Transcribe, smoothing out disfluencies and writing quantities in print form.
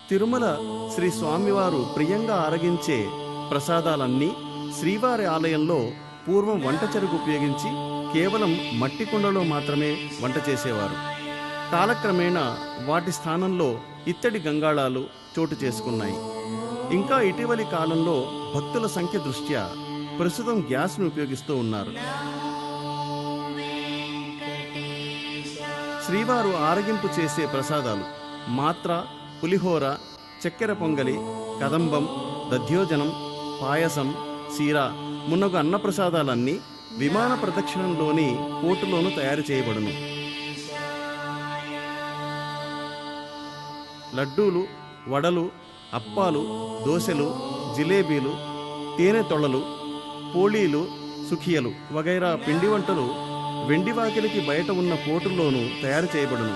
తిరుమల శ్రీ స్వామివారు ప్రియంగా ఆరగించే ప్రసాదాలన్నీ శ్రీవారి ఆలయంలో పూర్వం వంట చెరుకు ఉపయోగించి కేవలం మట్టి కుండలో మాత్రమే వంట చేసేవారు. కాలక్రమేణా వాటి స్థానంలో ఇత్తడి గంగాళాలు చోటు చేసుకున్నాయి. ఇంకా ఇటీవలి కాలంలో భక్తుల సంఖ్య దృష్ట్యా ప్రస్తుతం గ్యాస్ను ఉపయోగిస్తూ ఉన్నారు. శ్రీవారు ఆరగింపు చేసే ప్రసాదాలు మాత్ర, పులిహోర, చక్కెర పొంగలి, కదంబం, దధ్యోజనం, పాయసం, సీరా మున్నగు అన్నప్రసాదాలన్నీ విమాన ప్రదక్షిణంలోని కోటులోనూ తయారు చేయబడును. లడ్డూలు, వడలు, అప్పాలు, దోశలు, జిలేబీలు, తేనె తొళలు, పోళీలు, సుఖియలు వగైరా పిండి వంటలు వెండి వాకిలికి బయట ఉన్న పోటుల్లోనూ తయారు చేయబడును.